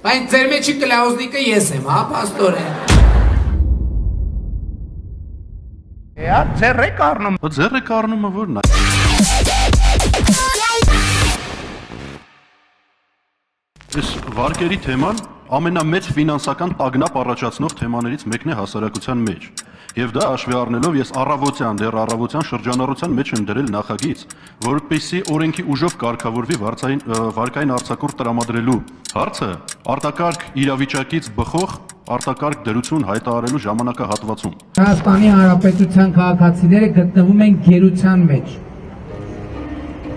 Բայց ձեր մեջի կլաուզնիկը ես եմ, հա, պաստոր է։ Ձեր եք առնում։ Ձեր եք առնումը որն է։ Այս վարկերի թեման ամենամեծ ֆինանսական տագնապ առաջացնող թեմաներից մեկն է հասարակության մեջ։ Եվ դա հաշվի առնելով ես դեռ առավոտյան շրջանառության մեջ եմ դրել նախագիծ, որպեսզի օրենքի ուժով կարգավորվի վարկային արձակուրդ տրամադրելու հարցը արտակարգ իրավիճակից բխող արտակարգ դրություն հայտարարելու ժամանակահատվածում։ Հայաստանի Հանրապետության քաղաքացիները գտնվում են գերության մեջ։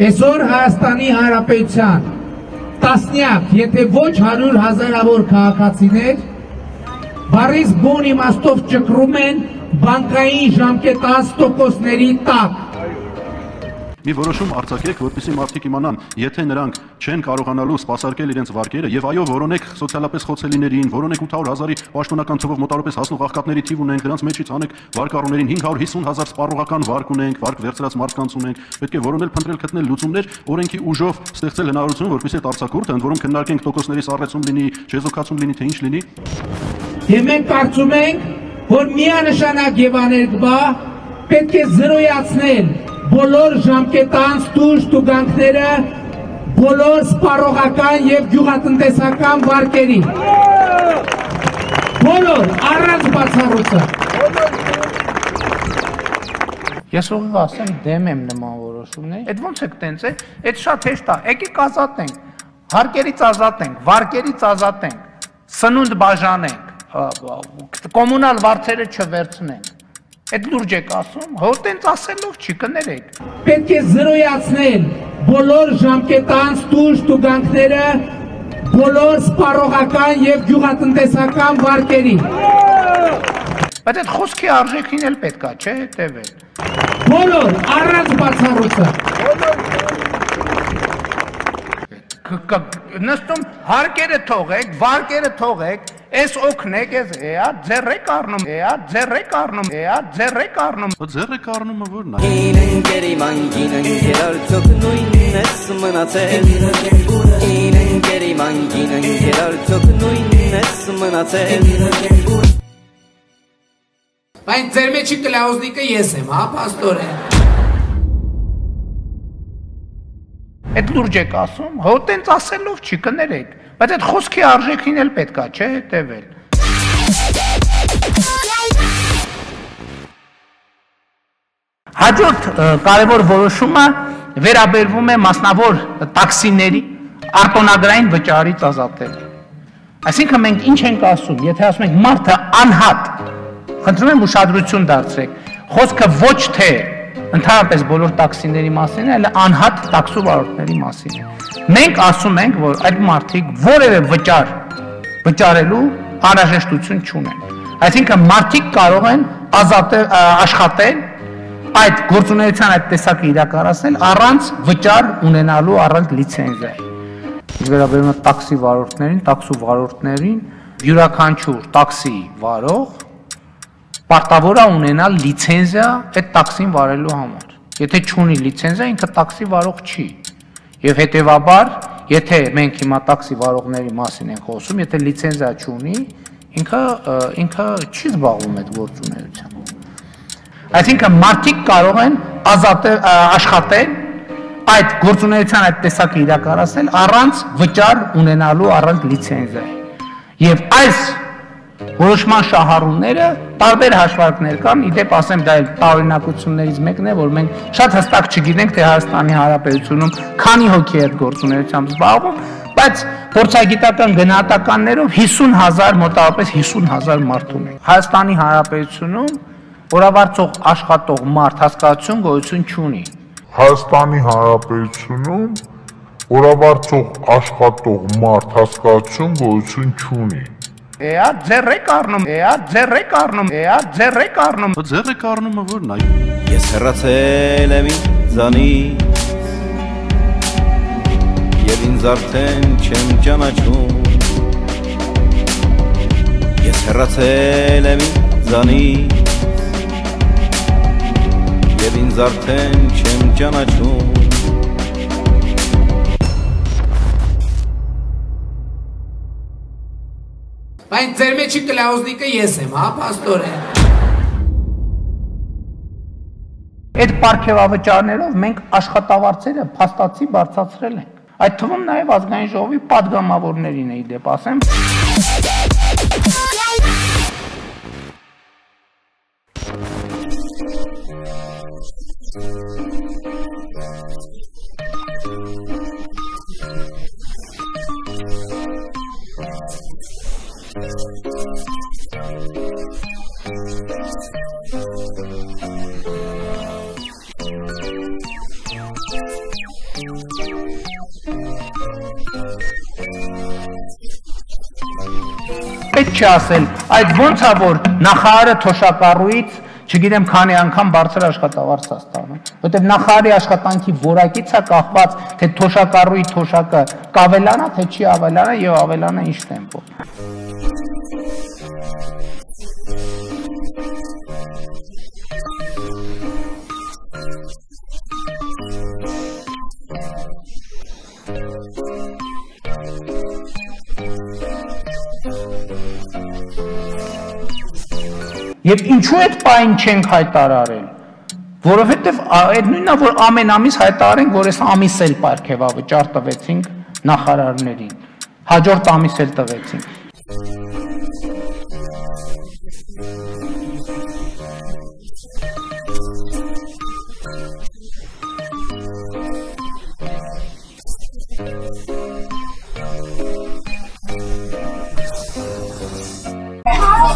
Այսօր Հայաստանի Հանրապետության տասնյակ, եթե ոչ 100,000-ավոր քաղաքացիներ բառից բուն իմաստով ճկռում են բանկային ժամկետած տոկոսների տակ։ Մի որոշում արձակեք, որպեսզի մարդիկ իմանան, եթե նրանք չեն կարողանալու սպասարկել իրենց վարկերը, եւ այո, որոնեք սոցիալապես խոցելիներին, որոնեք 800,000-ի պաշտոնական թվով մոտավորապես հասնող աղքատների թիվ ունենք, դրանց մեջից անեք վարկառուներին 550,000 սպառողական վարկ ունենք, վարկ վերցրած մարդկանց ունենք, պետք է որոնել, փնտրել, գտնել լուծումներ, օրենքի ուժով ստեղծել հնարավորություն, որպեսզի այդ արձակուրդը, ընդ որում քննարկենք տոկոսների սառեցում լինի, չեզոքացում լինի, թե ինչ լինի։ Եվ մենք կարծում ենք, որ միանշանակ եւ աներկբա պետք է զրոյացնել բոլոր ժամկետանց տուժ տուգանքները բոլոր սպառողական եւ գյուղատնտեսական վարկերին։ Բոլոր առանց բացառության։ Ես ուղիղ ասեմ դեմ եմ նման որոշումների։ Այդ ոնց է տենց է, այդ շատ հեշտ է, եկեք ազատենք, հարկերից ազատենք, վարկերից ազատենք, սնունդ բաժանենք, կոմունալ վարձերը չվերցնենք։ Այդ լուրջ եք ասում, հո տենց ասելով չի կներեք։ Պետք է զրոյացնել բոլոր ժամկետանց տուժ տուգանքները բոլոր սպառողական եւ գյուղատնտեսական վարկերին։ Բայց այդ խոսքի արժեքին էլ պետք է, չէ, հետևել։ Բոլոր առանց բացառության։ Նստում հարկերը թողեք, վարկերը թողեք, այս օգնեք, այս ձեր եք առնում, ձեր եք առնում, ձեր եք առնում։ Ձեր եք առնումը որն է։ Ինեն գերի մանգինն գերարցոք նույնն ես մնացել։ Ինեն գերի մանգինն գերարցոք նույնն ես մնացել։ Բայց ձեր մեջի կլաուզնիկը ես եմ, հա, պաստոր է։ Այդ լուրջ եք ասում, հո տենց ասելով չի կներեք, բայց այդ խոսքի արժեքին էլ պետք է, չէ, հետևել։ Հաջորդ կարևոր որոշումը վերաբերվում է մասնավոր տաքսիների արտոնագրային վճարից ազատել։ Այսինքն մենք ինչ ենք ասում, եթե ասում ենք մարդը անհատ, խնդրում եմ ուշադրություն դարձրեք, խոսքը ոչ թե ընդհանրապես բոլոր տաքսիների մասին է, այլ անհատ տաքսու վարորդների մասին է։ Մենք ասում ենք, որ այդ մարդիկ որևէ վճար վճարելու անհրաժեշտություն չունեն։ Այսինքն մարդիկ կարող են աշխատել այդ գործունեության այդ տեսակը իրականացնել առանց վճար ունենալու, առանց լիցենզիայի։ Վերաբերում է տաքսի վարորդներին, տաքսու վարորդներին, յուրաքանչյուր տաքսի վարող պարտավոր է ունենալ լիցենզիա այդ տաքսին վարելու համար։ Եթե չունի լիցենզիա, ինքը տաքսի վարող չի։ Եվ հետևաբար, եթե մենք հիմա տաքսի վարողների մասին ենք խոսում, եթե լիցենզիա չունի, ինքը չի զբաղվում այդ գործունեությամբ։ Այսինքն մարդիկ կարող են աշխատել այդ գործունեության այդ տեսակը իրականացնել առանց վճար ունենալու, առանց լիցենզիայի։ Եվ այս որոշման շահառուները տարբեր հաշվարկներ կան, իդեպ ասեմ դա տարօրինակություններից մեկն է, որ մենք շատ հստակ չգիտենք, թե Հայաստանի Հանրապետությունում քանի հոգի է այդ գործունեությամբ զբաղվում, բայց փորձագիտական գնահատականներով 50,000, մոտավորապես 50,000 մարդ ունենք։ Հայաստանի Հանրապետությունում օրավարձող աշխատող մարդ հասկացություն գոյություն չունի։ Հայաստանի Հանրապետությունում օրավարձող աշխատող մարդ հասկացություն գոյություն չունի։ Ձեր եք առնում, ձեր եք առնում, ձեր եք առնում։ Ձեր եք առնումը որն է։ Ես հեռացել եմ ինձանից եւ ինձ արդեն չեմ ճանաչում։ Ես հեռացել եմ ինձանից ինձ արդեն չեմ ճանաչում Բայց ձեր մեջի կլաուզնիկը ես եմ, հա, պաստորեն։ Այդ պարգևավճարներով մենք աշխատավարձերը փաստացի բարձրացրել ենք։ Այդ թվում նաև ազգային ժողովի պատգամավորներին էի դեպ ասեմ։ Պետք չի ասել, այդ ոնց է որ նախարարը թոշակառուից, չգիտեմ քանի անգամ բարձր աշխատավարձ է ստանում, որտեղ նախարարի աշխատանքի որակից է կախված, թե թոշակառուի թոշակը կավելանա, թե չի ավելանա եւ ավելանա ինչ տեմպով։ Եվ ինչու այդ պայն չենք հայտարարել, որովհետև այդ նույնն է, որ ամեն ամիս հայտարարենք, որ այս ամիս էլ պարգևավճար տվեցինք նախարարներին, հաջորդ ամիս էլ տվեցինք։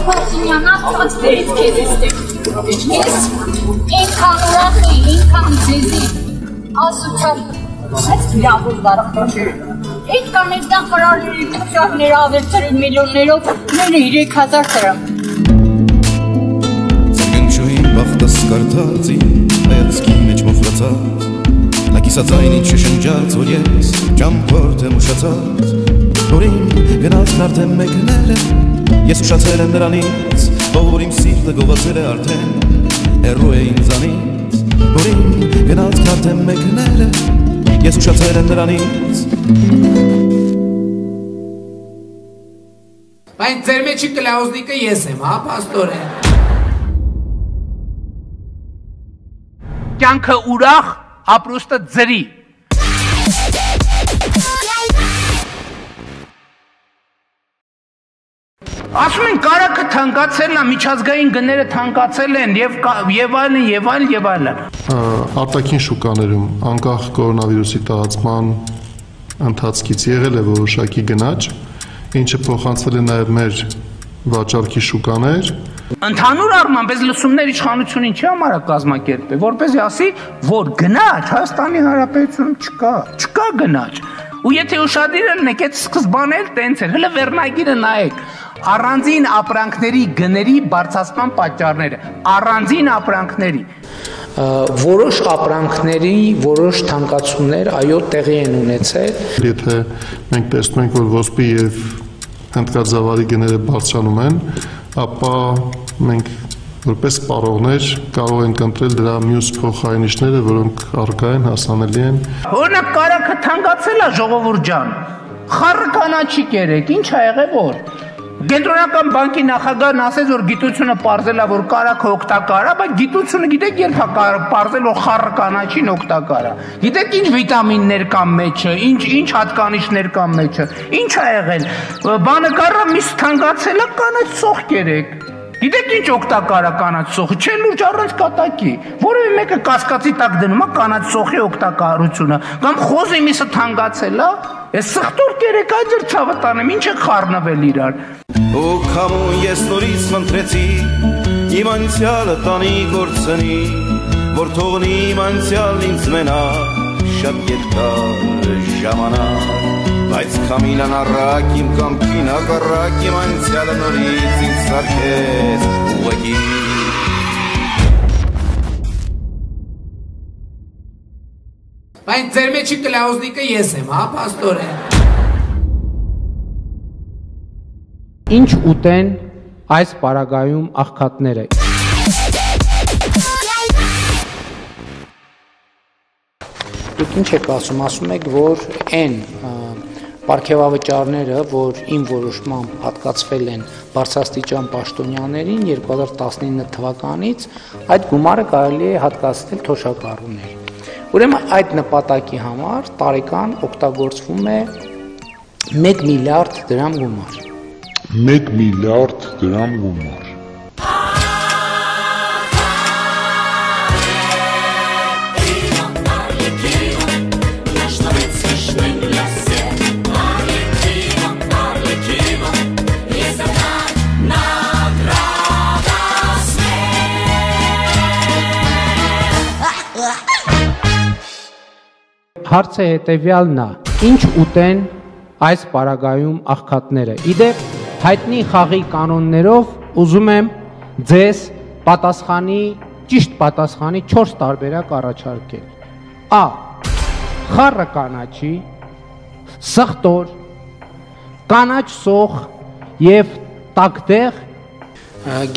Պաշինյանա ծածկերից կեզ էստեղ, ես ինքան ուրախ էի, ինքան ձեզի, ասուչան, ես վիրավոր դարախտաշեր, ինքան ես նախարարների կշարները ավերցրին միլիոններով, ները 3000 դրամ։ Զգնջույն բախտս կարդացի, հայացքի մեջ մոխրացած, լակիսածայնի չշնջած, որ ես ճամփորդ եմ ուշացած, որին գնացն արդեն մեկնել եմ, Ես ուշացել եմ նրանից, որ իմ սիրտը գողացել է արդեն, հեռու է ինձանից, որին գնացք արդեն մեկնել է, ես ուշացել եմ նրանից։ Բայց ձեր մեջի կլաուզնիկը ես եմ, հա, պաստորեն։ Կյանքը ուրախ, ապրուստը ձրի։ Ասում են կարակը թանկացել է, միջազգային գները թանկացել են եւ այլն։ Արտաքին շուկաներում անկախ կորոնավիրուսի տարածման ընթացքից եղել է որոշակի գնաճ, ինչը փոխանցվել է նաեւ մեր վաճառքի շուկաներ։ Ընդհանուր առմամբ այս լսումներ իշխանությունին չի համար է կազմակերպել, որպեսզի ասի, որ գնաճ Հայաստանի Հանրապետությունում չկա գնաճ։ Ու եթե ուշադիր ելնեք, այդ սկզբանը էլ տենց էր, հələ վերնագիրը նայեք։ Առանձին ապրանքների գների բարձրացման պատճառները, առանձին ապրանքների։ Որոշ ապրանքների, որոշ թանկացումներ այո տեղի են ունեցել։ Եթե մենք տեսնում ենք, որ ոսպի եւ հնդկածավալի գները բարձրանում են, ապա մենք որպես սպառողներ կարող ենք ընտրել դրա մյուս փոխարինիչները, որոնք առկա են, հասանելի են։ Օրինակ կարակը թանկացել է ժողովուրդ ջան։ Խառը կանաչի կերեք, ինչ ա եղել որ։ Կենտրոնական բանկի նախագահն ասեց, որ գիտությունը պարզել է, որ կարակը օգտակար է, բայց գիտությունը գիտեք երբ է պարզել, որ խառը կանաչին օգտակար է։ Գիտեք ինչ վիտամիններ կան մեջը, ինչ հատկանիշներ կան մեջը։ Ինչ ա եղել։ Բանը կարա միս թանկացել է, կանաչ սոխ կերեք։ Գիտեք ինչ օգտակար է կանաչ սոխը, չէ լուրջ առանց կատակի։ Որևէ մեկը կասկածի տակ դնում է կանաչ սոխի օգտակարությունը, կամ խոզի միսը թանկացել է, ես սխտոր կերեք այդ ձեր ցավը տանեմ, ինչ եք խառնվել իրար։ Ու քամուն ես նորից մնտրեցի, իմ անցյալը տանի գործնի, որ թողնի իմ անցյալն ինձ մենակ, շատ երկար ժամանակ, բայց քամին անառակ իմ կամքին հակառակ իմ անցյալը նորից ինձ սարքեց ուղղակի։ Բայց ձեր մեջի կլաուզնիկը ես եմ, հա, պաստորեն։ Ինչ ուտեն այս պարագայում աղքատները։ Ինչ եք ասում եք, որ այն պարգևավճարները, որ իմ որոշմամբ հատկացվել են բարձրաստիճան պաշտոնյաներին 2019 թվականից, այդ գումարը կարելի է հատկացնել թոշակառուներին։ Ուրեմն այդ նպատակի համար տարեկան օգտագործվում է 1 միլիարդ դրամ գումար։ 1 միլիարդ դրամ գումար։ Հարցը հետևյալն է. ինչ ուտեն այս պարագայում աղքատները։ Իդեպ հայտնի խաղի կանոններով ուզում եմ ձեզ ճիշտ պատասխանի 4 տարբերակ առաջարկել։ Ա. Խառը կանաչի, սխտոր, կանաչ սոխ եւ տակտեղ։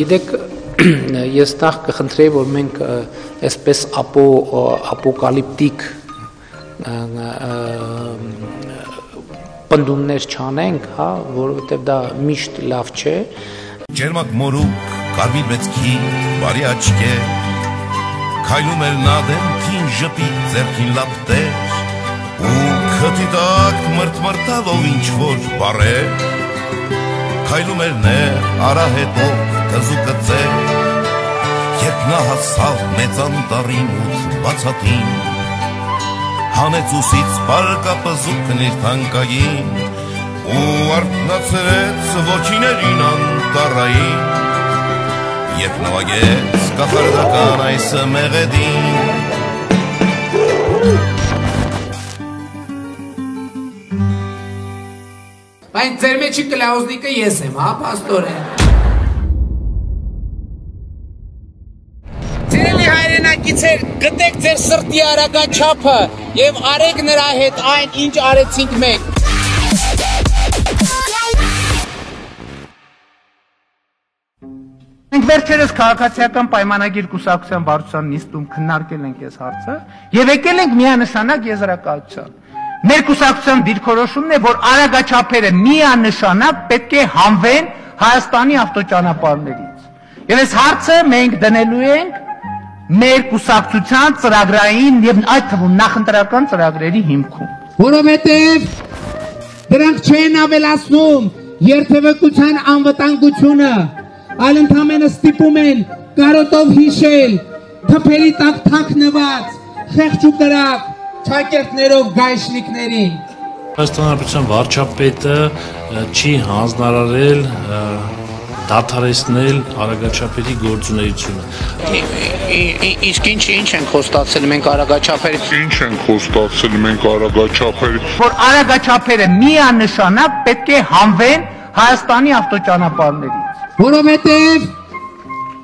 Գիտեք, ես նախ կխնդրեի, որ մենք այսպես ապոկալիպտիկ պնդումներ չանենք, հա, որովհետև դա միշտ լավ չէ։ Ջերմակ մորուք, կարմիր մեծ քի, բարի աչքեր, քայլում էր նա դեմքին ժպիտ, ձեռքին լապտեր, ու քթի տակ մրթմրթալով ինչ-որ բառեր, քայլում էր ներ, արահետով, թզուկը ծեր, երբ նա հասավ մեծ անտառին ութ բացատին, հանեց ուսից պարկապզուկն իր թանկային ու արթնացրեց ոչիներին անտառային, երբ նվագեց կախարդական այս մեղեդին։ Բայց ձեր մեջի կլաուզնիկը ես եմ, հա, պաստորեն։ Սիրելի հայրենակիցեր, գտեք ձեր սրտի արագաչափը եւ արեք նրա հետ այն, ինչ արեցինք մենք։ Մենք վերջերս քաղաքացիական պայմանագիր կուսակցության վարչության նիստում քննարկել ենք այս հարցը եւ եկել ենք միանշանակ եզրակացության։ Մեր կուսակցության դիրքորոշումն է, որ արագաչափերը միանշանակ պետք է հանվեն Հայաստանի ավտոճանապարհներից։ Եվ այս հարցը մենք դնելու ենք մեր կուսակցության ծրագրային եւ այդ թվում նախընտրական ծրագրերի հիմքում։ Որովհետև դրանք չեն ավելացնում երթևեկության անվտանգությունը, այլ ընդհանրապես ստիպում են կարոտով հիշել, թփերի տակ թաքնված, խեղճ ու կրակ, ճակերտներով գայշնիկներին։ Հայաստանի Հանրապետության վարչապետը չի հանձնարարել դադարեցնել արագաչափերի գործունեությունը։ Իսկ ինչ են խոստացել մենք արագաչափերի։ Ինչ են խոստացել մենք արագաչափերի։ Որ արագաչափերը միանշանակ պետք է հանվեն Հայաստանի ավտոճանապարհներից։ Որովհետև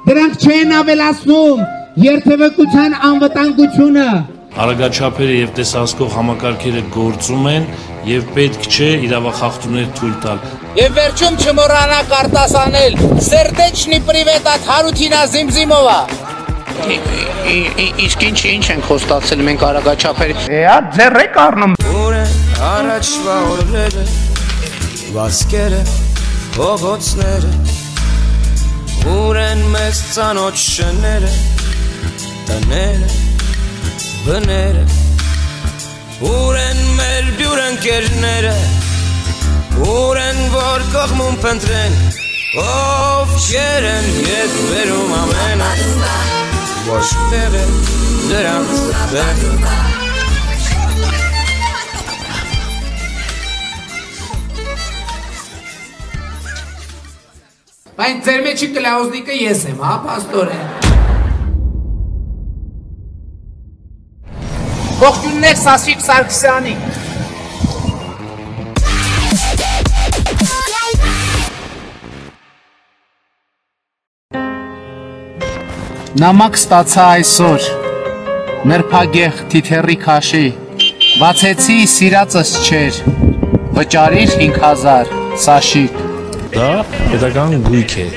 դրանք չեն ավելացնում երթևեկության անվտանգությունը։ Արագաչափերը եւ տեսահսկող համակարգերը գործում են եւ պետք չէ իրավախախտումներ թույլ տալ։ Եվ վերջում չմոռանաք արտասանել Սերդեչնի պրիվետ at Հարութինա Զիմզիմովա։ Իսկ ինչ են խոստացել մենք արագաչափերի։ Էա, ձեռ եք առնում։ Ուր է առաջվա օրերը, վասկերը, փողոցները, ուր են մեզ ծանոթ շները, տները, բները, ուր են մեր բյուր ընկերները, ուր են որ կողմում փնտրեն, ովքեր են ետ վերում ամենը, ոչ տեղ է դրանց տեղ։ Բայց ձեր մեջի կլաուզնիկը ես եմ, հա, պաստորեն։ Ողջույններ Սասիկ Սարգսյանի։ Նամակ ստացա այսօր, նրբագեղ թիթեռի քաշի, բացեցի սիրածս չեր, վճարիր 5000 Սաշիկ։ Դա պետական գույք է։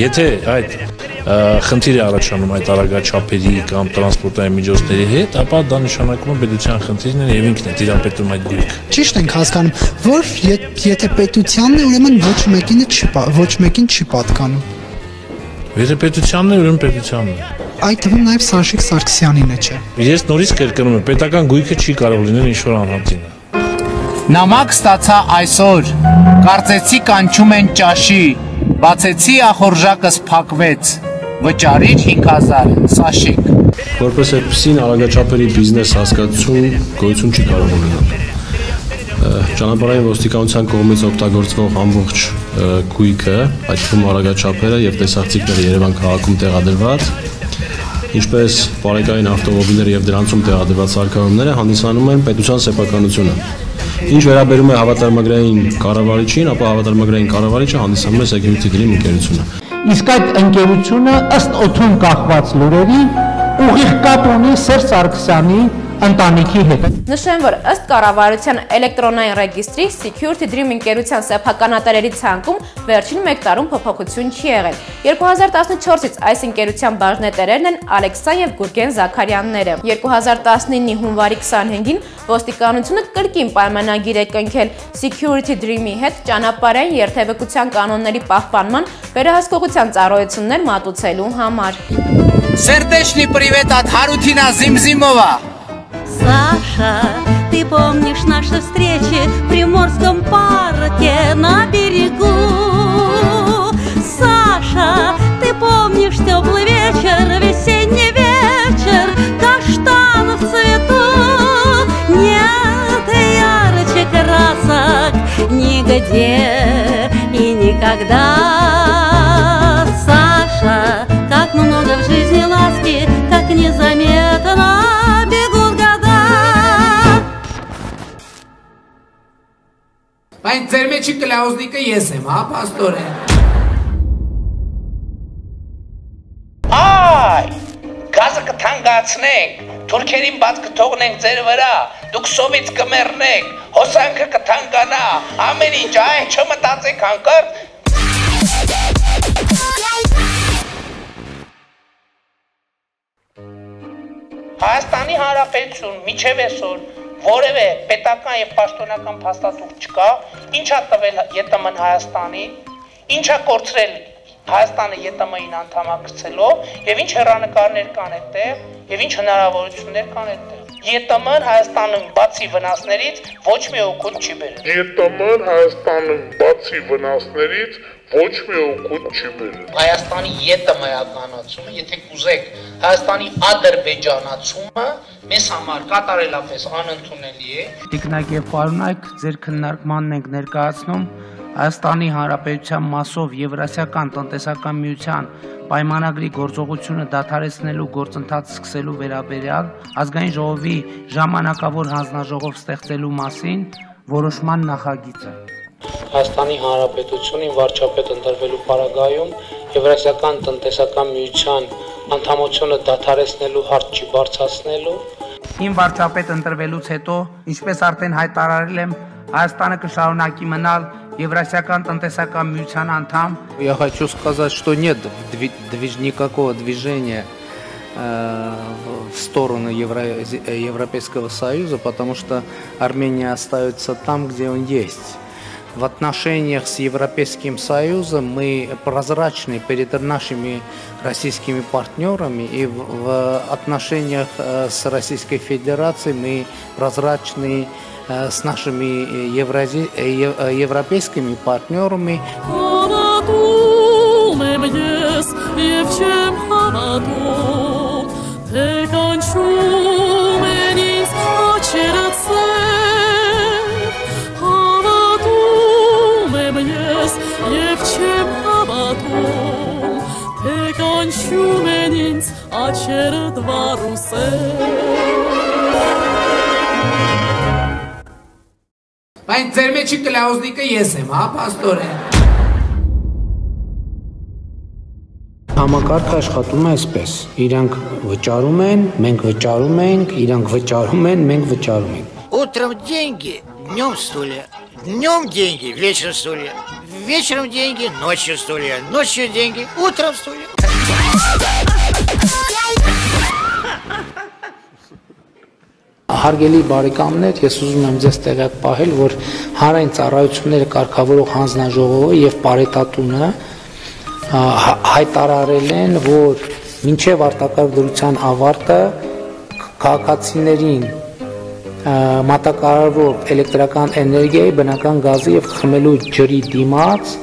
Եթե այդ խնդիր է առաջանում այդ արագաչափերի կամ տրանսպորտային միջոցների հետ, ապա դա նշանակում է պետության խնդիրն է եւ ինքն է տիրապետում այդ գույքը։ Ճիշտ ենք հասկանում, որ եթե պետությանն է, ուրեմն ոչ մեկին չի պատկանում։ Եթե պետությանն է, ուրեմն պետությանն է։ Այդ թվում նաև Սաշիկ Սարգսյանին է, չէ։ Ես նորից կրկնում եմ, պետական գույքը չի կարող լինել ինչ-որ անհատին։ Նամակ ստացա այսօր, կարծեցի կանչում են ճաշի, բացեցի ախորժակս փակվեց, վճարիր 5000, Սաշիկ։ Որպես այդպիսին արագաչափերի բիզնես հասկացություն գոյություն չի կարող ունենալ։ Ճանապարհային ոստիկանության կողմից օգտագործվող ամբողջ գույքը, այդ թվում արագաչափերը եւ տեսախցիկները Երևան քաղաքում տեղադրված, ինչպես բարեկային ավտոմոբիլները եւ դրանցում տեղադրված սարքավորումները հանդիսանում են պետության սեփականությունը։ Ինչ վերաբերում է հավատարմագրային կառավարիչին, ապա հավատարմագրային կառավարիչը հանդիսանում է Security Dream ընկերությունը։ Իսկ այդ ընկերությունը ըստ օդում կախված լուրերի ուղիղ կապ ունի Սերժ Սարգսյանի ընտանիքի հետ։ Նշեմ, որ ըստ կառավարության էլեկտրոնային ռեգիստրի Security Dream ընկերության սեփականատերերի ցանկում վերջին 1 տարում փոփոխություն չի եղել։ 2014-ից այս ընկերության բաժնետերերն են Ալեքսան եւ Գուրգեն Զաքարյանները։ 2019-ի հունվարի 25-ին ոստիկանությունը կրկին պայմանագիր է կնքել Security Dream-ի հետ ճանապարհային երթևեկության կանոնների պահպանման վերահսկողության ծառայություններ մատուցելու համար։ Сердечный привет от Харутина Зимзимова. Саша, ты помнишь наши встречи в Приморском парке на берегу? Саша, ты помнишь теплый вечер, весенний вечер, каштан в цвету? Нет ярче красок нигде и никогда. Саша, как много в жизни ласки, как незаметно бегут года. Բայց ձեր մեջի կլաուզնիկը ես եմ, հա, պաստորեն։ Այ, գազը կթանկացնենք, թուրքերին բաց կթողնենք ձեր վրա, դուք սովից կմեռնեք, հոսանքը կթանկանա, ամեն ինչ, այ, չմտածեք հանկարծ։ Հայաստանի Հանրապետություն միջև այսօր որևէ պետական եւ պաշտոնական փաստաթուղթ չկա, ինչա տվել ԵՏՄ-ն Հայաստանին, ինչա կորցրել Հայաստանը ԵՏՄ-ին անդամակցելով եւ ինչ հեռանկարներ կան այդտեղ եւ ինչ հնարավորություններ կան այդտեղ։ ԵՏՄ-ն Հայաստանում բացի վնասներից ոչ մի օգուտ չի բերել։ ԵՏՄ-ն Հայաստանում բացի վնասներից ոչ մի օգուտ չի բերել։ Հայաստանի ԵՏՄ-ականացումը, եթե կուզեք, Հայաստանի ադրբեջանացումը մեզ համար կատարելապես անընդունելի է։ Տիկնակ եւ պարոնայք, ձեր քննարկմանն ենք ներկայացնում Հայաստանի Հանրապետության մասով Եվրասիական տնտեսական միության պայմանագրի գործողությունը դադարեցնելու գործընթաց սկսելու վերաբերյալ ազգային ժողովի ժամանակավոր հանձնաժողով ստեղծելու մասին որոշման նախագիծը։ Հայաստանի Հանրապետությունին վարչապետ ընտրվելու պարագայում Եվրասիական տնտեսական միության անդամությունը դադարեցնելու հարց չի բարձրացնելու։ Իմ վարչապետ ընտրվելուց հետո, ինչպես արդեն հայտարարել եմ, Հայաստանը կշարունակի մնալ Евразийского տնտեսական միության անդամ։ Я хочу сказать, что нет никакого движения в сторону Европейского Союза, потому что Армения остается там, где он есть. В отношениях с Европейским Союзом мы прозрачны перед нашими российскими партнерами, и в отношениях с Российской Федерацией мы прозрачны с нашими европейскими партнерами. Բայց ձեր մեջի կլաուզնիկը ես եմ, հա, պաստորեն։ Համակարգը աշխատում է այսպես. իրանք վճարում են, մենք վճարում ենք, իրանք վճարում են, մենք վճարում ենք։ Утром деньги, днем стулья, днем деньги, вечером стулья, вечером деньги, ночью стулья, ночью деньги, утром стулья. Հարգելի բարեկամներ, ես ուզում եմ ձեզ տեղյակ պահել, որ հանրային ծառայությունները կարգավորող հանձնաժողովը եւ Պարետատունը հայտարարել են, որ մինչև արտակարգության ավարտը քաղաքացիներին մատակարարվող էլեկտրական էներգիայի, բնական գազի եւ խմելու ջրի դիմաց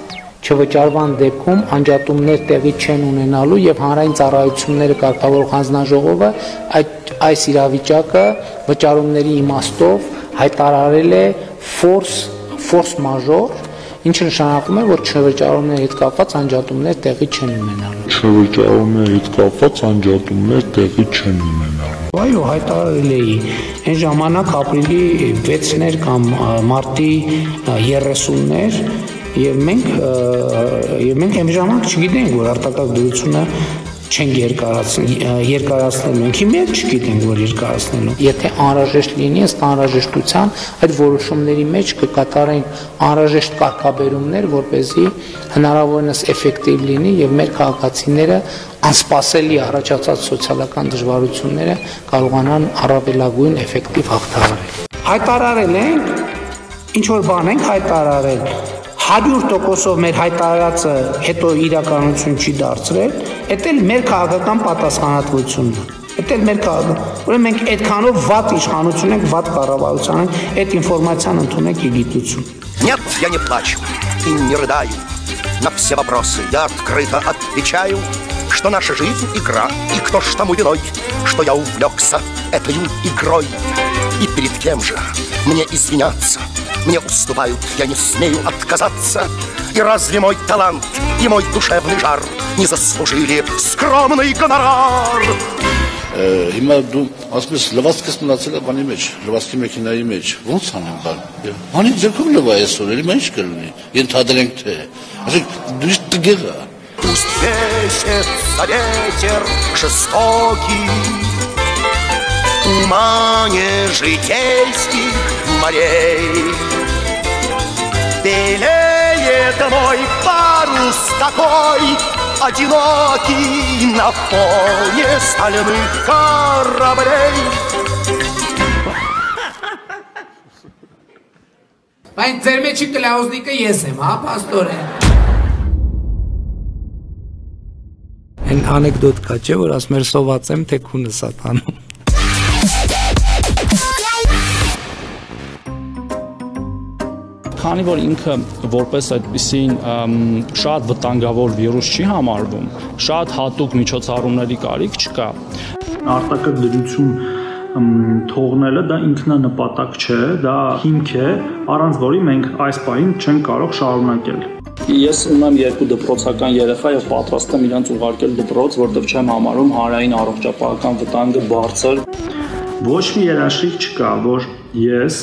չվճարվան դեպքում անջատումներ տեղի չեն ունենալու եւ հանրային ծառայությունները կարգավորող հանձնաժողովը այս իրավիճակը վճարումների իմաստով հայտարարել է force majeure, ինչը նշանակում է, որ չվճարումների հետ կապված անջատումներ տեղի չեն ունենալու։ Չվճարումների հետ կապված անջատումներ տեղի չեն ունենալու։ Այո, հայտարարել էի։ Այն ժամանակ ապրիլի 6-ներ կամ մարտի 30-ներ եւ մենք այն ժամանակ չգիտենք, որ արտակարգ դրությունը չենք երկարացնելու, մենք հիմա չգիտենք, որ երկարացնելու։ Եթե անհրաժեշտ լինի, ըստ անհրաժեշտության այդ որոշումների մեջ կկատարեն անհրաժեշտ կարգաբերումներ, որպեսզի հնարավորինս էֆեկտիվ լինի եւ մեր քաղաքացիները անսպասելի առաջացած սոցիալական դժվարությունները կարողանան առավելագույն էֆեկտիվ հաղթահարել։ Հայտարարել ենք, ինչ որ բան ենք հայտարարել, 100%-ով մեր հայտարարածը հետո իրականություն չի դարձրել, դա էլ մեր քաղաքական պատասխանատվությունն է։ Դա էլ մեր քաղաքական, ուրեմն մենք այդքանով վատ իշխանություն ենք, վատ կառավարություն ենք, այդ ինֆորմացիան ընդունեք ի գիտություն։ Нет, я не плачу и не рыдаю. На все вопросы я открыто отвечаю, что наша жизнь игра, и кто ж тому виной, что я увлекся этой игрой. И перед кем же мне извиняться? Мне уступают, я не смею отказаться. И разве мой талант и мой душевный жар не заслужили скромный гонорар? Հիմա դու ասես լվացքս մնացել է բանի մեջ, լվացքի մեքենայի մեջ, ո՞նց անեմ բան։ Բանի ձերքում լվա այսօր, էլի ինչ կլինի։ Ենթադրենք թե, ասեք դու տգեղա։ Пусть весится ветер жестокий, тумане житейских морей. Белеет мой парус такой, одинокий на фоне стальных кораблей. Բայց ձեր մեջի կլաուզնիկը ես եմ, հա, պաստորեն։ Այն անեկդոտ կա, չէ, որ ասում էր սոված եմ, թե քունը սատանում։ Քանի որ ինքը որպես այդպիսին շատ վտանգավոր վիրուս չի համարվում, շատ հատուկ միջոցառումների կարիք չկա։ Արտակարգ դրություն թողնելը դա ինքնանպատակ չէ, դա հիմք է, առանց որի մենք այս պահին չենք կարող շարունակել։ Ես ունեմ 2 դպրոցական երեխա եւ պատրաստ եմ իրանց ուղարկել դպրոց, որտեղ չեմ համարում հանրային առողջապահական վտանգը բարձր։ Ոչ մի երաշխիք չկա, որ ես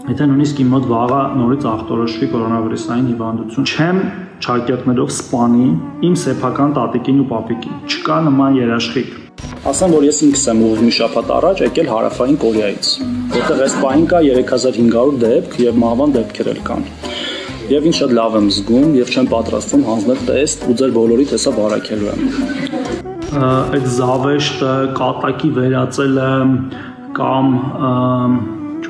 եթե նույնիսկ իմ մոտ վաղը նորից ախտորոշվի կորոնավիրուսային հիվանդություն, չեմ ճակերտներով սպանի իմ սեփական տատիկին ու պապիկին։ Չկա նման երաշխիք։ Ասեմ, որ ես ինքս եմ ուղիղ մի շաբաթ առաջ եկել Հարավային Կորեայից, որտեղ այս պահին կա 3500 դեպք եւ մահվան դեպքեր էլ կան։ Եվ ինձ շատ լավ եմ զգում եւ չեմ պատրաստվում հանձնել տեստ ու ձեր բոլորի տեսա բարակելու եմ։ Այդ զավեշտը, կատակի վերածելը կամ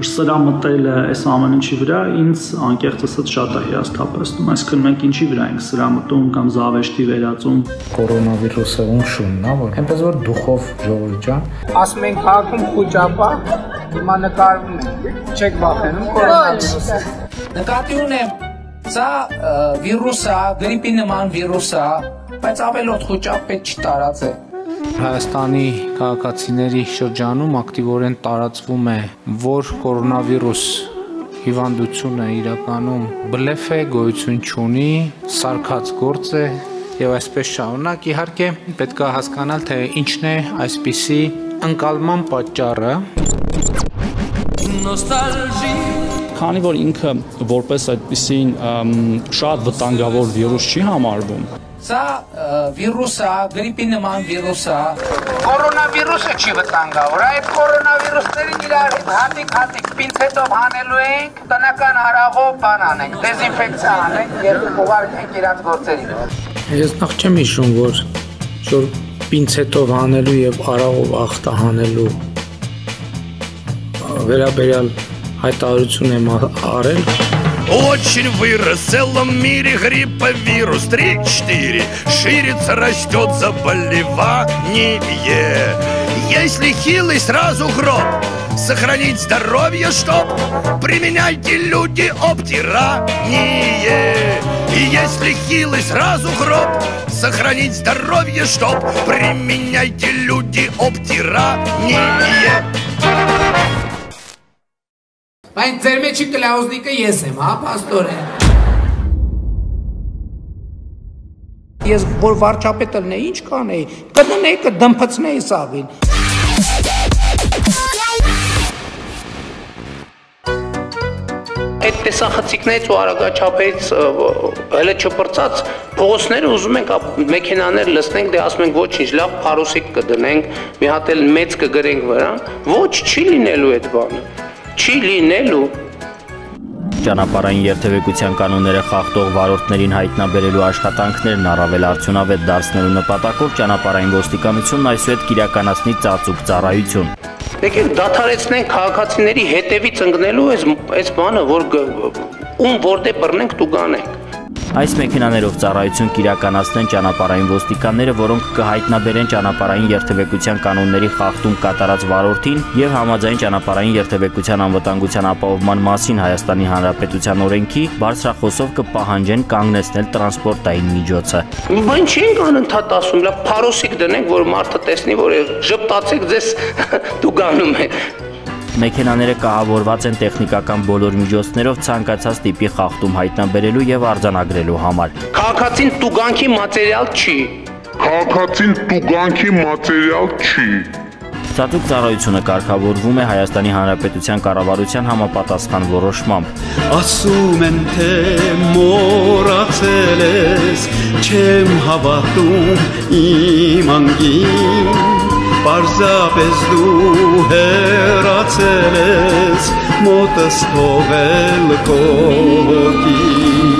սրամտելը այս ամեն ինչի վրա ինձ անկեղծ ասած շատ է հիասթափեցնում, այսինքն մենք ինչի վրա ենք սրամտում կամ զավեշտի վերածում։ Կորոնավիրուսը ունշունն է, որ այնպես որ դուխով ժողովուրդ ջան։ Ասում ենք քաղաքում խոճապա, հիմա նկարվում ենք, չեք վախենում կորոնավիրուսը։ Նկատի ունեմ, սա վիրուս է, գրիպի նման վիրուս է, բայց ավելորդ խոճապ պետք չտարածել։ Հայաստանի քաղաքացիների շրջանում ակտիվորեն տարածվում է, որ կորոնավիրուս հիվանդությունը իրականում բլեֆ է, գոյություն չունի, սարքած գործ է եւ այսպես շարունակ։ Իհարկե պետք է հասկանալ, թե ինչն է այսպիսի ընկալման պատճառը։ Քանի որ ինքը որպես այդպիսին շատ վտանգավոր վիրուս չի համարվում, Սա վիրուս է, գրիպի նման վիրուս է։ Կորոնավիրուսը չի վտանգավոր, այդ կորոնավիրուսներին իրար հատիկ պինցետով հանելու ենք, տնական հարաղով բան անենք, դեզինֆեկցիա անենք, երբ ուղարկենք իրանց գործերին։ Ես նախ չեմ հիշում, որ որ պինցետով հանելու եւ արաղով ախտը հանելու վերաբերյալ հայտարարություն եմ արել. Очень вырос в целом мире грипповирус 3-4. Ширится, растет заболевание. Если хилый, сразу гроб. Сохранить здоровье, чтоб применяйте люди обтирание. И если хилый, сразу гроб. Сохранить здоровье, чтоб применяйте люди обтирание. Բայց ձեր մեջի կլաուզնիկը ես եմ, հա, պաստորեն։ Ես որ վարչապետ ելնեի, ինչ կանեի, կդնեի, կդմփցնեի սավին։ Այդ տեսախցիկներից ու արագաչափերից հələ չպրծած փողոցները ուզում ենք մեքենաներ լցնենք, դե ասում ենք ոչինչ, լավ փարոսիկ կդնենք, մի հատ էլ մեծ կգրենք վրա, ոչ չի լինելու այդ բանը։ Չի լինելու։ Ճանապարհային երթևեկության կանոնները խախտող վարորդներին հայտնաբերելու աշխատանքներն առավել արդյունավետ դարձնելու նպատակով ճանապարհային ոստիկանությունն այսուհետ կիրականացնի ծածուկ ծառայություն։ Եկեք դադարեցնենք քաղաքացիների հետևից ընկնելու այս բանը, որ ում որտե բռնենք դու գանենք։ Այս մեքենաներով ծառայություն կիրականացնեն ճանապարհային ոստիկանները, որոնք կհայտնաբերեն ճանապարհային երթևեկության կանոնների խախտում կատարած վարորդին եւ համաձայն ճանապարհային երթևեկության անվտանգության ապահովման մասին Հայաստանի Հանրապետության օրենքի բարձրախոսով կպահանջեն կանգնեցնել տրանսպորտային միջոցը։ Բան չենք անընդհատ ասում, լավ փարոսիկ դնենք, որ մարդը տեսնի, որ ժպտացեք ձեզ դու գանում եք։ Մեքենաները կահավորված են տեխնիկական բոլոր միջոցներով ցանկացած տիպի խախտում հայտնաբերելու եւ արձանագրելու համար։ Քաղաքացին տուգանքի մատերիալ չի։ Քաղաքացին տուգանքի մատերիալ չի։ Ծածուկ ծառայությունը կարգավորվում է Հայաստանի Հանրապետության կառավարության համապատասխան որոշմամբ։ Ասում են թե մոռացել ես, չեմ հավատում իմ անգին, պարզապես դու հեռացել ես, մոտս թողել կողոքին։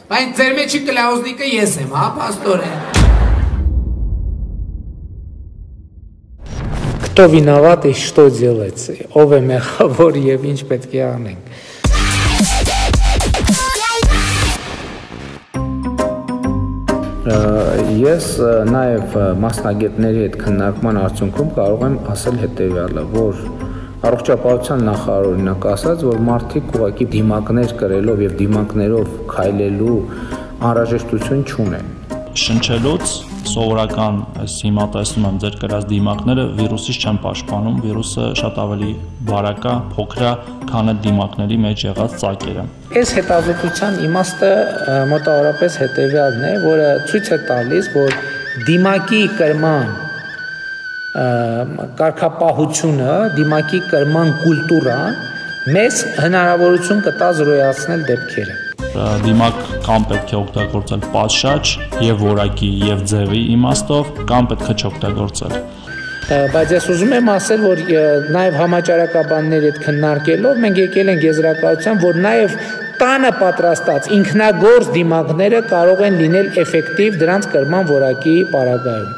Բայց ձեր մեջի կլաուզնիկը ես եմ, հա, պաստորեն։ Кто виноват и что делать? Ով է մեղավոր եւ ինչ պետք է անենք։ Ես նաև մասնագետների հետ քննարկման արդյունքում կարող եմ ասել հետևյալը, որ առողջապահության նախարարը օրինակ ասաց, որ մարդիկ ուղղակի դիմակներ կրելով եւ դիմակներով քայլելու անհրաժեշտություն չունեն։ Շնչելուց սովորական այս հիմա տեսնում եմ ձեր կրած դիմակները վիրուսից չեն պաշտպանում, վիրուսը շատ ավելի բարակ է, փոքր է, քան այդ դիմակների մեջ եղած ծակերը։ Այս հետազոտության իմաստը մոտավորապես հետևյալն է, որը ցույց է տալիս, որ դիմակի կրման կարգապահությունը, դիմակի կրման կուլտուրան մեզ հնարավորություն կտա զրոյացնել դեպքերը։ Դիմակ կամ պետք է օգտագործել պատշաճ եւ որակի եւ ձևի իմաստով, կամ պետք է չօգտագործել։ Բայց ես ուզում եմ ասել, որ նաեւ համաճարակաբանների հետ քննարկելով մենք եկել ենք եզրակացության, որ նաեւ տանը պատրաստած ինքնագործ դիմակները կարող են լինել էֆեկտիվ դրանց կրման որակի պարագայում։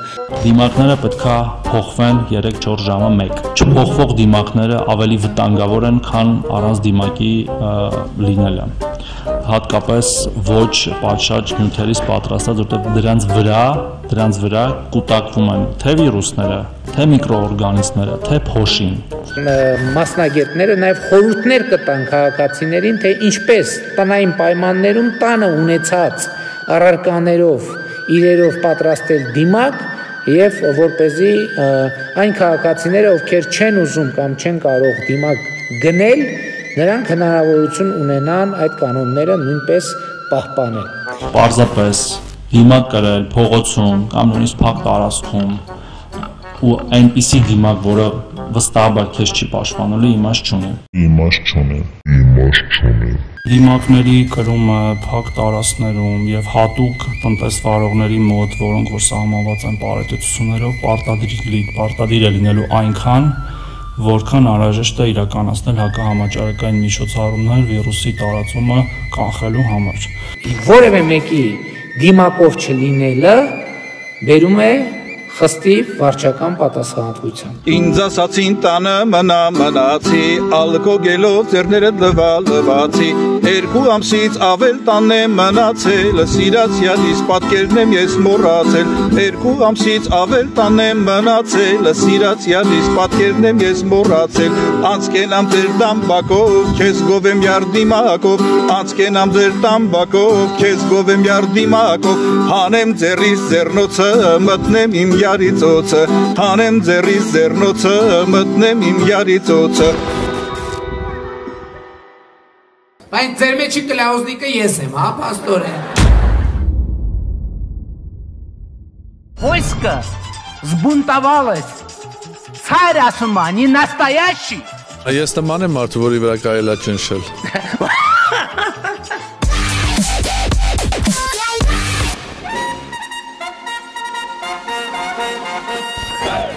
Դիմակները պետքա փոխվեն 3-4 ժամը մեկ։ Չփոխվող դիմակները ավելի վտանգավոր են, քան առանց դիմակի լինելը։ Հատկապես ոչ պատշաճ նյութերից պատրաստած, որտեղ դրանց վրա կուտակվում են թե վիրուսները, թե միկրոօրգանիզմները, թե փոշին։ Մասնագետները նաև խորհուրդներ կտան քաղաքացիներին, թե ինչպես տնային պայմաններում տանը ունեցած առարկաներով, իրերով պատրաստել դիմակ եւ որպեսզի այն քաղաքացիները, ովքեր չեն ուզում կամ չեն կարող դիմակ գնել, նրանք հնարավորություն ունենան այդ կանոնները նույնպես պահպանել։ Պարզապես դիմակ կրել փողոցում կամ նույնիսկ փակ տարածքում ու այնպիսի դիմակ, որը վստահաբար քեզ չի պաշտպանելու, իմաստ չունի։ Դիմակների կրումը փակ տարածքներում եւ հատուկ տնտեսվարողների մոտ, որոնք որ սահմանված են պարետություններով, պարտադիր է լինելու այնքան, որքան անհրաժեշտ է իրականացնել հակահամաճարակային միջոցառումներ վիրուսի տարածումը կանխելու համար։ Որևէ մեկի դիմակով չլինելը բերում է խստիվ վարչական պատասխանատվության։ Ինձ ասացին տանը մնացի, ալկոգելով ձեռները լվացի, 2 ամսից ավել տանն եմ մնացել, սիրացյալիս պատկերն եմ ես մոռացել, 2 ամսից ավել տանն եմ մնացել, սիրացյալիս պատկերն եմ ես մոռացել, անցկենամ ձեր տամբակով, քեզ գովեմ յարդիմակով, անցկենամ ձեր տամբակով, քեզ գովեմ յարդիմակով, հանեմ ձեռիս ձեռնոցը, մտնեմ իմ յարիծոցը, հանեմ ձեռիս ձեռնոցը, մտնեմ իմ յարիծոցը։ Բայց ձեր մեջի կլաուզնիկը ես եմ, հա, պաստորեն։ Войско сбунтовалось. Царь ասում не настоящий. Ես նման եմ մարդու, որի վրա կարելի է ճնշել։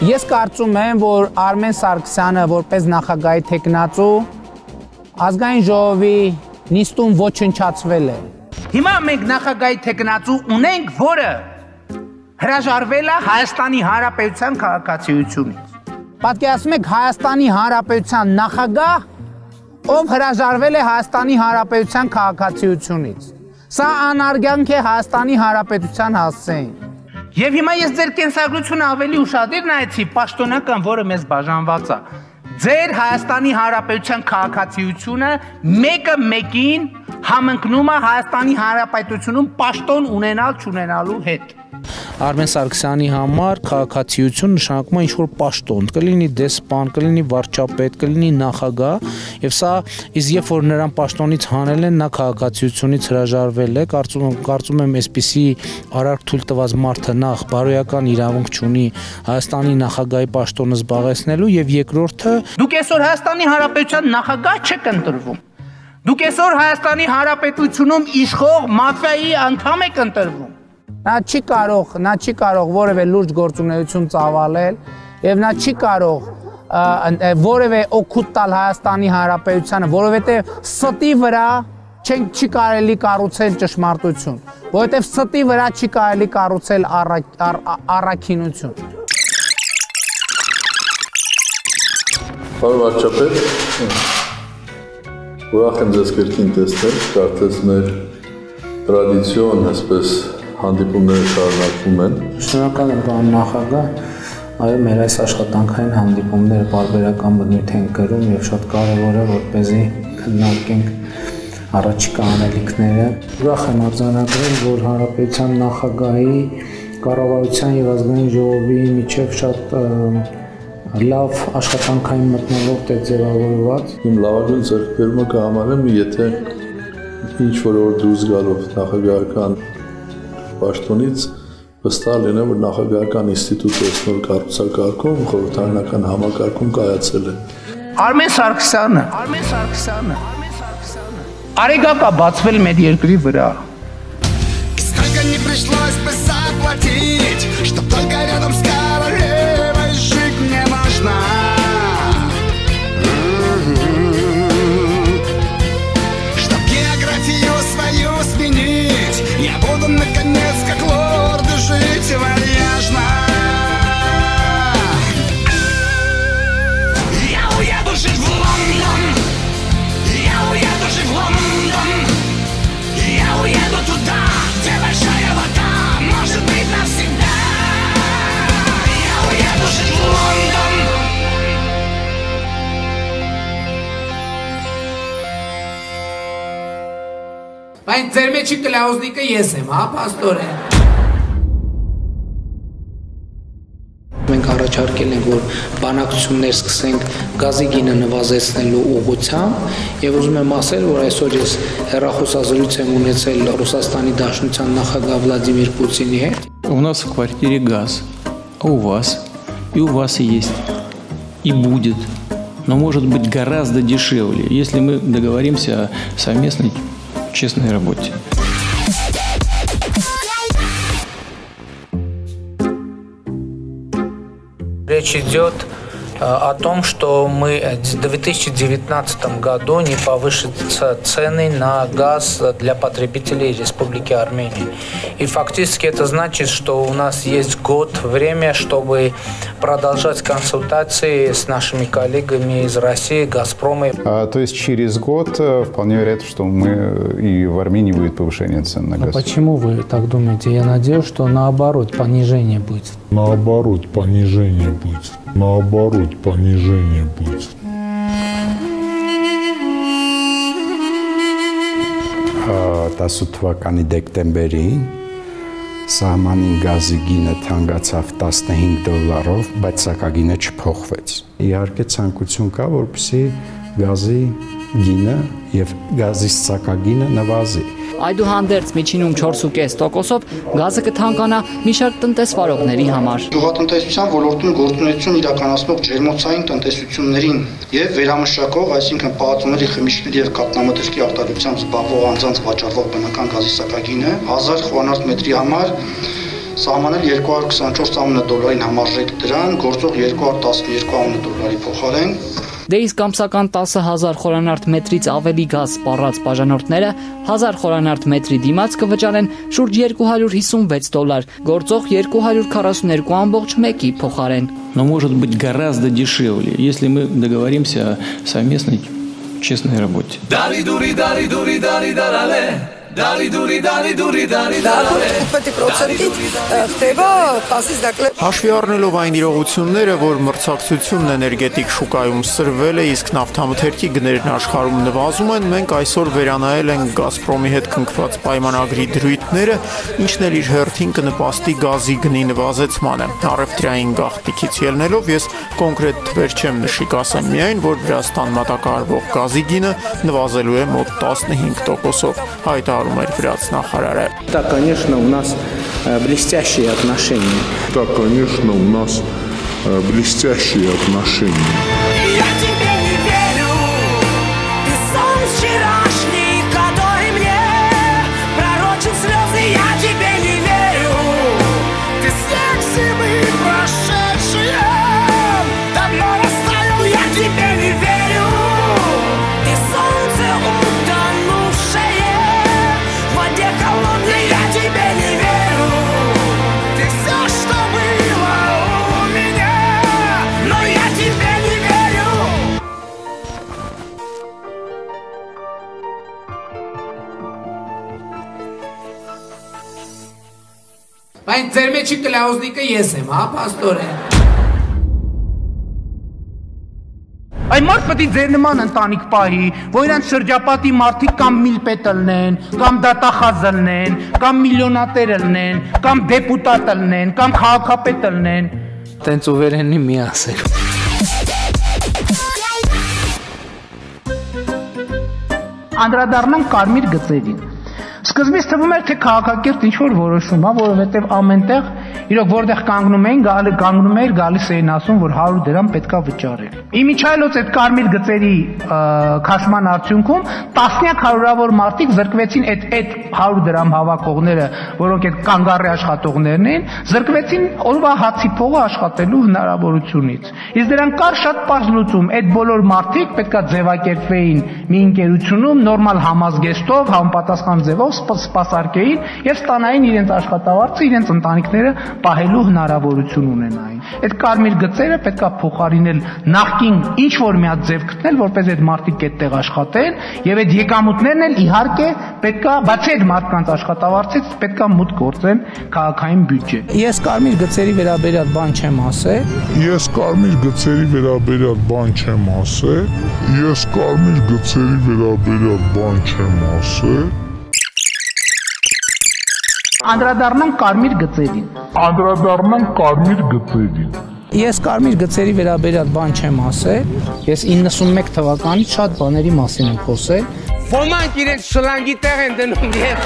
Ես կարծում եմ, որ Արմեն Սարգսյանը որպես նախագահի թեկնածու ազգային ժողովի նիստում ոչնչացվել է։ Հիմա մենք նախագահի թեկնածու ունենք, որը հրաժարվել է Հայաստանի Հանրապետության քաղաքացիությունից։ Պատկերացնում եք Հայաստանի Հանրապետության նախագահ, ով հրաժարվել է Հայաստանի Հանրապետության քաղաքացիությունից։ Սա անարգանք է Հայաստանի Հանրապետության հասցեին։ Եվ հիմա ես ձեր կենսագրությունը ավելի ուշադիր նայեցի, պաշտոնական, որը մեզ բաժանված է։ Ձեր Հայաստանի Հանրապետության քաղաքացիությունը մեկը մեկին համընկնում է Հայաստանի Հանրապետությունում պաշտոն ունենալ չունենալու հետ։ Արմեն Սարգսյանի համար քաղաքացիություն նշանակում է ինչ-որ պաշտոն, կլինի դեսպան, կլինի վարչապետ, կլինի նախագահ, եւ սա իսկ երբ որ նրան պաշտոնից հանել են, նա քաղաքացիությունից հրաժարվել է, կարծում եմ այսպիսի արարք թույլ տված մարդը նախ բարոյական իրավունք չունի Հայաստանի նախագահի պաշտոնը զբաղեցնելու, եւ երկրորդը դուք այսօր Հայաստանի Հանրապետության նախագահ չեք ընտրվում։ Դուք այսօր Հայաստանի Հանրապետությունում իշխող մաֆիայի անդամ եք ընտրվում։ Նա չի կարող որևէ լուրջ գործունեություն ծավալել եւ նա չի կարող որևէ օգուտ տալ Հայաստանի Հանրապետությանը, որովհետեւ ստի վրա չի կարելի կառուցել ճշմարտություն, որովհետեւ ստի վրա չի կարելի կառուցել առաքինություն։ Պարոն վարչապետ, ուրախ եմ ձեզ կրկին տեսնել, կարծես մեր տրադիցիոն այսպես հանդիպումները շարունակվում են։ Շնորհակալ եմ պարոն նախագահ, այո, մեր այս աշխատանքային հանդիպումները բարբերական բնույթ են կրում եւ շատ կարեւոր է, որպեսզի քննարկենք առաջիկա անելիքները։ Ուրախ եմ արձանագրել, որ Հանրապետության նախագահի, կառավարության եւ ազգային ժողովի միջև շատ լավ աշխատանքային մթնոլորտ է ձևավորված։ Իմ լավագույն ձեռքբերումը կհամարեմ, եթե ինչ-որ օր դուրս գալով նախագահական պաշտոնից վստահ լինեմ, որ նախագահական ինստիտուտը նոր կառուցակարգում, խորհրդարանական համակարգում կայացել է։ Արմեն Սարգսյանը արեգակ է բացվել մեր երկրի վրա։ Сколько не пришлось бы заплатить, чтоб только рядом с королевой жить мне можно. Чтоб географию свою сменить, я буду наконец как лорд жить вальяжно. Я уеду жить в Лондон, я уеду жить в Лондон, я уеду туда, где большая вода, может быть навсегда. Я уеду жить в Лондон. Բայց ձեր մեջի կլաուզնիկը ես եմ, հա, պաստորեն։ Մենք առաջարկել ենք, որ բանակցություններ սկսենք գազի գինը նվազեցնելու ուղղությամբ եւ ուզում եմ ասել, որ այսօր ես հեռախոսազրույց եմ ունեցել Ռուսաստանի Դաշնության նախագահ Վլադիմիր Պուտինի հետ։ У нас в квартире газ, а у вас? И у вас есть, и будет, но может быть гораздо дешевле, если мы договоримся о совместной честной работе. Речь идет о том, что мы в 2019 году не повысятся цены на газ для потребителей Республики Армения. И фактически это значит, что у нас есть год время, чтобы продолжать консультации с нашими коллегами из России, Газпрома. То есть через год вполне вероятно, что и в Армении будет повышение цен на газ. Почему вы так думаете? Я надеюсь, что наоборот понижение будет. Наоборот понижение будет. Наоборот понижение будет. 18 թվականի դեկտեմբերին սահմանին գազի գինը թանկացավ $15, բայց սակագինը չփոխվեց։ Իհարկե ցանկություն կա, որպեսզի գազի գինը եւ գազի սակագինը նվազի։ Այդուհանդերձ միջինում 4.5%-ով գազը կթանկանա մի շարք տնտեսվարողների համար։ Գյուղատնտեսության ոլորտում գործունեություն իրականացնող ջերմոցային տնտեսություններին եւ վերամշակող, այսինքն պահածոների, խմիչքների եւ կաթնամթերքի արտադրությամբ զբաղվող անձանց վաճառվող բնական գազի սակագինը 1000 խորանարդ մետրի համար սահմանել $224 համարժեք դրան, գործող $212 փոխարեն։ Դե իսկ ամսական 10,000 խորանարդ մետրից ավելի գազ սպառած բաժանորդները 1000 խորանարդ մետրի դիմաց կվճարեն շուրջ $256, գործող 242.1-ի փոխարեն։ Но может быть гораздо дешевле, если мы договоримся о совместной честной работе. Հաշվի առնելով այն իրողությունները, որ մրցակցությունն էներգետիկ շուկայում սրվել է, իսկ նավթամթերքի գներն աշխարհում նվազում են, մենք այսօր վերանայել ենք Գազպրոմի հետ կնքված պայմանագրի դրույթները, ինչն էլ իր հերթին կնպաստի գազի գնի նվազեցմանը։ Առևտրային գաղտնիքից ելնելով ես կոնկրետ թվեր չեմ նշի, կասեմ միայն, որ Վրաստան մատակարարվող գազի գինը նվազելու է մոտ 15%-ով, հայտարարում էր վրացնախարարը։ Да, конечно, у нас блестящие отношения. Да, конечно, у нас блестящие отношения. Я тебе не верю, ты сон вчерашний, который мне пророчил слезы. Я тебе не верю, ты снег зимы прошедшие, давно растаял. Я тебе не верю, ты солнце утонувшее в воде холодной. Я тебе не верю, ты все, что было у меня, но я тебе не верю. Բայց ձեր մեջի կլաուզնիկը ես եմ, հա, պաստորեն։ Այն մարդ պետք է ձեր նման ընտանիք պահի, որ իրենց շրջապատի մարդիկ կամ միլպետ լնեն, կամ դատախազ լնեն, կամ միլիոնատեր լնեն, կամ դեպուտատ լնեն, կամ քաղաքապետ լնեն։ Տենց ուվերենի մի ասել։ Անդրադառնանք կարմիր գծերին։ Սկզբից թվում էր, թե քաղաքակիրթ ինչ-որ որոշում է, որովհետև ամենտեղ իրոք որտեղ կանգնում էիր, գալիս էին ասում, որ 100 դրամ պետքա վճարել։ Իմիջայլոց այդ կարմիր գծերի քաշման արդյունքում տասնյակ հարյուրավոր մարդիկ զրկվեցին այդ 100 դրամ հավաքողները, որոնք այդ կանգառի աշխատողներն էին, զրկվեցին օրվա հացի փողը աշխատելու հնարավորությունից։ Իսկ դրան կար շատ պարզ լուծում, այդ բոլոր մարդիկ պետքա ձևակերպվեին մի ընկերությունում նորմալ համազգեստով, համապատասխան ձևով սպասարկեին եւ ստանային իրենց աշխատավարձը, իրենց ընտանիքները պահելու հնարավորություն ունենային։ Այդ կարմիր գծերը պետքա փոխարինել նախքին ինչ որ մի հատ ձև գտնել, որպես այդ մարդիկ այդտեղ աշխատեն եւ այդ եկամուտներն էլ իհարկե պետքա բացի այդ մարդկանց աշխատավարձից պետքա մուտք գործեն քաղաքային բյուջե։ Ես կարմիր գծերի վերաբերյալ բան չեմ ասել։ Ես կարմիր գծերի վերաբերյալ բան չեմ ասել։ Ես կարմիր գծերի վերաբերյալ բան չեմ ասել։ Անդրադառնանք կարմիր գծերին։ Ես կարմիր գծերի վերաբերյալ բան չեմ ասել։ Ես 91 թվականից շատ բաների մասին եմ խոսել։ Ոմանք իրենց շլանգի տեղ են դնում եւ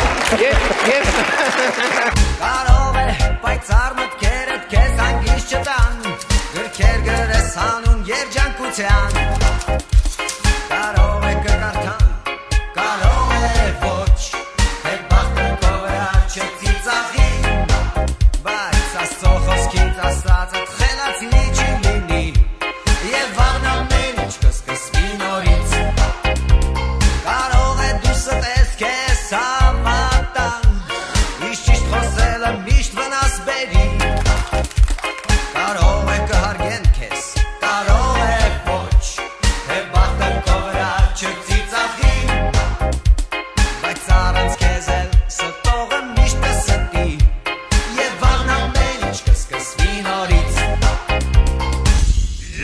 Կարով է պայծառ մտքերդ քեզ հանգիստ չտան, գրքեր գրես հանուն երջանկության։ Կարով է կկարդան, կարող է ոչ, թե բախտը քո վրա չծիծաղի, բայց աստծո խոսքից ասածդ խելացի չի լինի։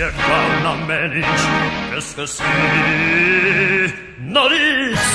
Երկան ամեն ինչ կսկսի նորից